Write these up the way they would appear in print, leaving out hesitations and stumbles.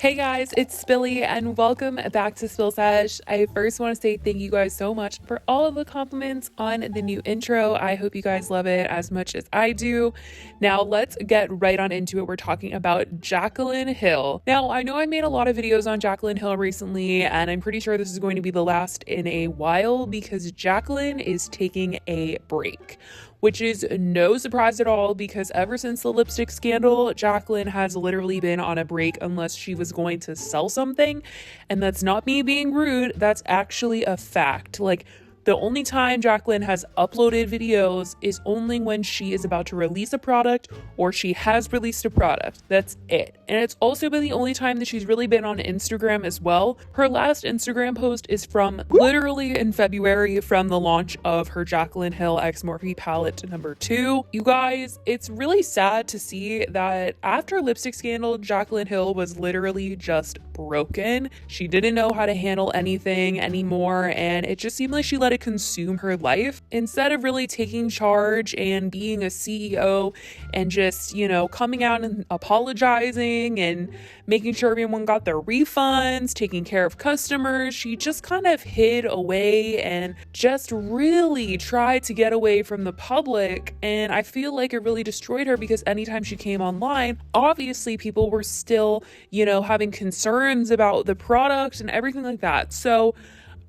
Hey guys, it's Spilly and welcome back to Spill Sesh. I first want to say thank you guys so much for all of the compliments on the new intro. I hope you guys love it as much as I do. Now let's get right on into it. We're talking about Jacqueline Hill. Now I know I made a lot of videos on Jacqueline Hill recently, and I'm pretty sure this is going to be the last in a while because Jacqueline is taking a break, which is no surprise at all because ever since the lipstick scandal, Jacqueline has literally been on a break unless she was going to sell something. And that's not me being rude, that's actually a fact. Like, the only time Jacqueline has uploaded videos is only when she is about to release a product or she has released a product. That's it. And it's also been the only time that she's really been on Instagram as well. Her last Instagram post is from literally in February from the launch of her Jaclyn Hill X Morphe palette number 2. You guys, it's really sad to see that after lipstick scandal, Jaclyn Hill was literally just broken. She didn't know how to handle anything anymore, and it just seemed like she let it consume her life instead of really taking charge and being a CEO and just, coming out and apologizing and making sure everyone got their refunds, taking care of customers. She just kind of hid away and just really tried to get away from the public, and I feel like it really destroyed her because anytime she came online, obviously people were still, having concerns about the product and everything like that. So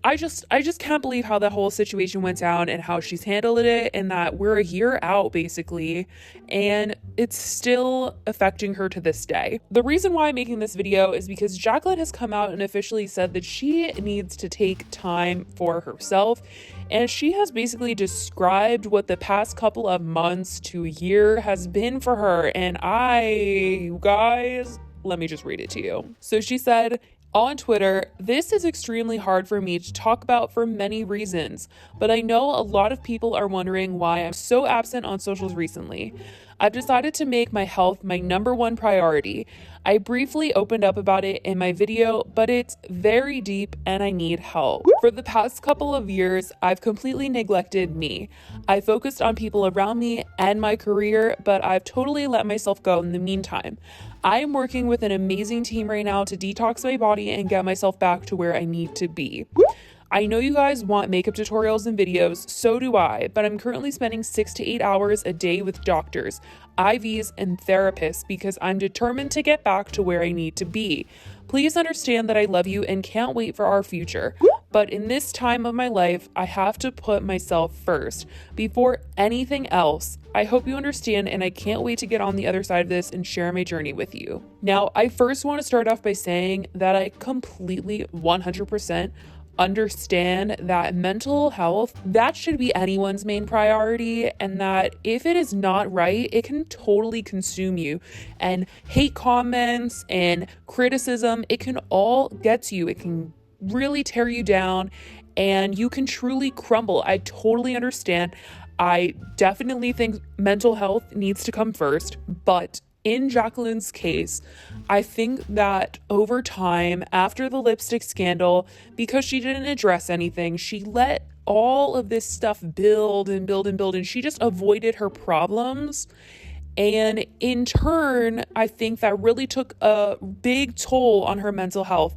I just can't believe how that whole situation went down and how she's handled it, and that we're a year out basically and it's still affecting her to this day. The reason why I'm making this video is because Jacqueline has come out and officially said that she needs to take time for herself, and she has basically described what the past couple of months to a year has been for her, and you guys, let me just read it to you. So she said on Twitter, "This is extremely hard for me to talk about for many reasons, but I know a lot of people are wondering why I'm so absent on socials recently. I've decided to make my health my number one priority. I briefly opened up about it in my video, but it's very deep and I need help. For the past couple of years, I've completely neglected me. I focused on people around me and my career, but I've totally let myself go in the meantime. I am working with an amazing team right now to detox my body and get myself back to where I need to be. I know you guys want makeup tutorials and videos, so do I, but I'm currently spending 6 to 8 hours a day with doctors, IVs, and therapists because I'm determined to get back to where I need to be. Please understand that I love you and can't wait for our future. But in this time of my life, I have to put myself first before anything else. I hope you understand, and I can't wait to get on the other side of this and share my journey with you." Now, I first want to start off by saying that I completely 100% understand that mental health, that should be anyone's main priority, and that if it is not right, it can totally consume you, and hate comments and criticism, it can all get to you. It can really tear you down and you can truly crumble. I totally understand. I definitely think mental health needs to come first, but in Jacqueline's case, I think that over time, after the lipstick scandal, because she didn't address anything, she let all of this stuff build and build and build, and she just avoided her problems. And in turn, I think that really took a big toll on her mental health.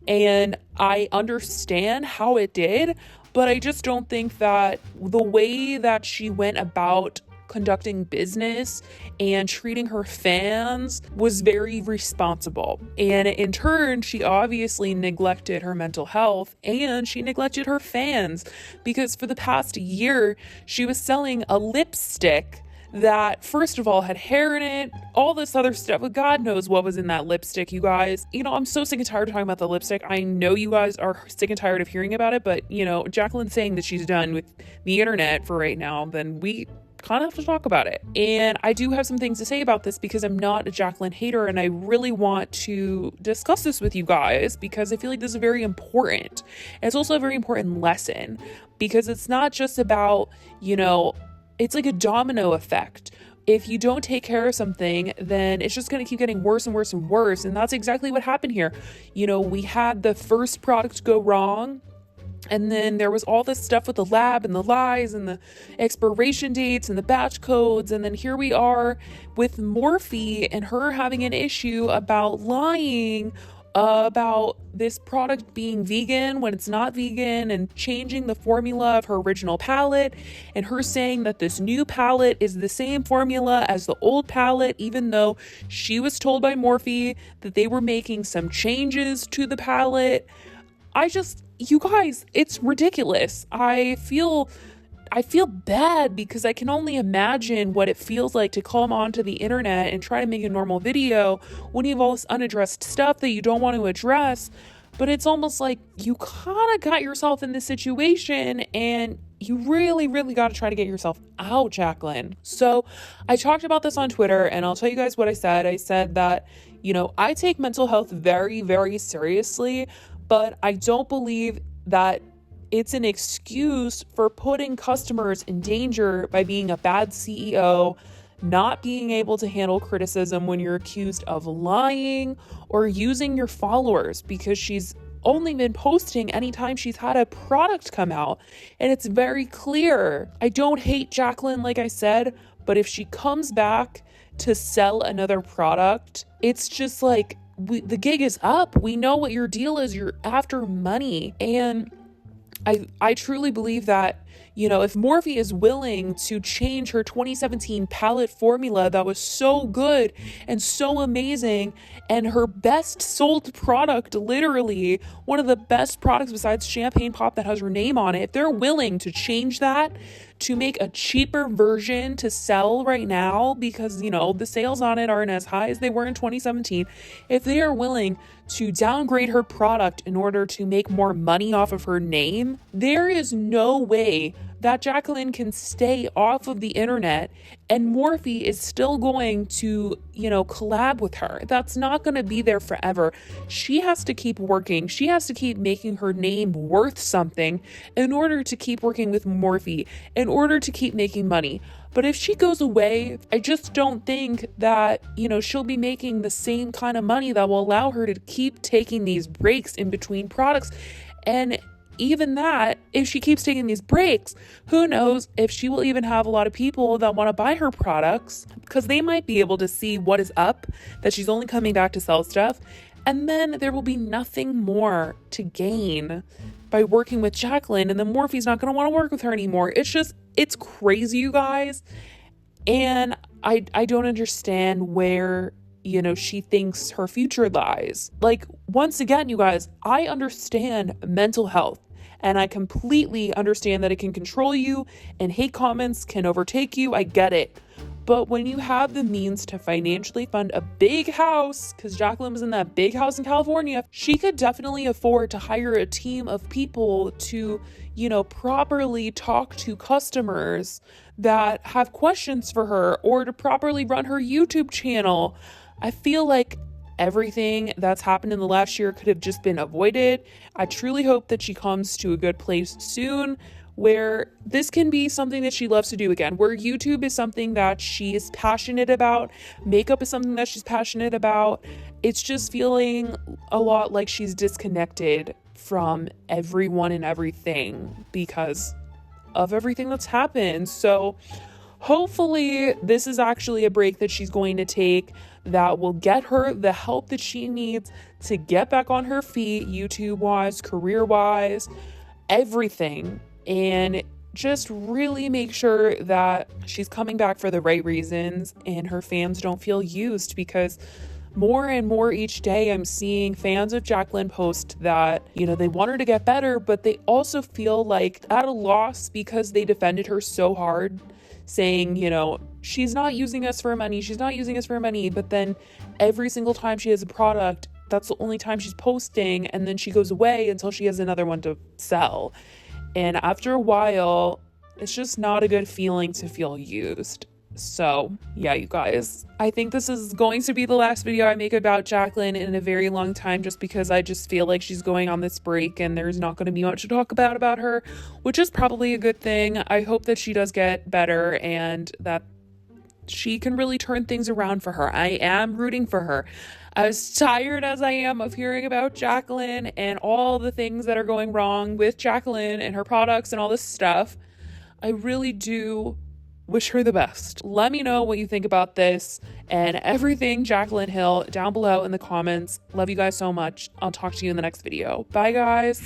And I understand how it did, but I just don't think that the way that she went about conducting business and treating her fans was very responsible. And in turn, she obviously neglected her mental health and she neglected her fans, because for the past year, she was selling a lipstick that, first of all, had hair in it, all this other stuff. God knows what was in that lipstick, you guys. I'm so sick and tired of talking about the lipstick. I know you guys are sick and tired of hearing about it, but, Jacqueline's saying that she's done with the internet for right now, then we kind of have to talk about it. And I do have some things to say about this because I'm not a Jacqueline hater, and I really want to discuss this with you guys because I feel like this is very important. And it's also a very important lesson because it's not just about, it's like a domino effect. If you don't take care of something, then it's just going to keep getting worse and worse and worse. And that's exactly what happened here. We had the first product go wrong, and then there was all this stuff with the lab and the lies and the expiration dates and the batch codes. And then here we are with Morphe and her having an issue about lying about this product being vegan when it's not vegan, and changing the formula of her original palette, and her saying that this new palette is the same formula as the old palette, even though she was told by Morphe that they were making some changes to the palette. You guys, it's ridiculous. I feel bad because I can only imagine what it feels like to come onto the internet and try to make a normal video when you have all this unaddressed stuff that you don't want to address. But it's almost like you kind of got yourself in this situation, and you really, really got to try to get yourself out, Jaclyn. So I talked about this on Twitter, and I'll tell you guys what I said. I said that, I take mental health very, very seriously, but I don't believe that it's an excuse for putting customers in danger by being a bad CEO, not being able to handle criticism when you're accused of lying, or using your followers, because she's only been posting anytime she's had a product come out. And it's very clear. I don't hate Jaclyn, like I said, but if she comes back to sell another product, it's just like, the gig is up. We know what your deal is. You're after money. And I truly believe that, if Morphe is willing to change her 2017 palette formula that was so good and so amazing, and her best sold product, literally one of the best products besides Champagne Pop that has her name on it, if they're willing to change that to make a cheaper version to sell right now, because, the sales on it aren't as high as they were in 2017, if they are willing to downgrade her product in order to make more money off of her name, there is no way that Jaclyn can stay off of the internet and Morphe is still going to, collab with her. That's not going to be there forever. She has to keep working. She has to keep making her name worth something in order to keep working with Morphe, in order to keep making money. But if she goes away, I just don't think that, she'll be making the same kind of money that will allow her to keep taking these breaks in between products. And even that, if she keeps taking these breaks, who knows if she will even have a lot of people that want to buy her products, because they might be able to see what is up, that she's only coming back to sell stuff. And then there will be nothing more to gain by working with Jaclyn, and then Morphe's not going to want to work with her anymore. It's crazy, you guys. And I don't understand where, she thinks her future lies. Like, once again, you guys, I understand mental health, and I completely understand that it can control you and hate comments can overtake you. I get it. But when you have the means to financially fund a big house, because Jaclyn was in that big house in California, she could definitely afford to hire a team of people to, properly talk to customers that have questions for her, or to properly run her YouTube channel. I feel like everything that's happened in the last year could have just been avoided. I truly hope that she comes to a good place soon, where this can be something that she loves to do again, where YouTube is something that she is passionate about, makeup is something that she's passionate about. It's just feeling a lot like she's disconnected from everyone and everything because of everything that's happened. So hopefully this is actually a break that she's going to take that will get her the help that she needs to get back on her feet, YouTube-wise, career-wise, everything. And just really make sure that she's coming back for the right reasons and her fans don't feel used, because more and more each day I'm seeing fans of Jaclyn post that, they want her to get better, but they also feel like at a loss because they defended her so hard, saying, she's not using us for money, she's not using us for money. But then every single time she has a product, that's the only time she's posting, and then she goes away until she has another one to sell. And after a while, it's just not a good feeling to feel used. So yeah, you guys, I think this is going to be the last video I make about Jaclyn in a very long time, just because I just feel like she's going on this break and there's not going to be much to talk about her, which is probably a good thing. I hope that she does get better and that she can really turn things around for her. I am rooting for her. As tired as I am of hearing about Jaclyn and all the things that are going wrong with Jaclyn and her products and all this stuff, I really do wish her the best. Let me know what you think about this and everything Jaclyn Hill down below in the comments. Love you guys so much. I'll talk to you in the next video. Bye, guys.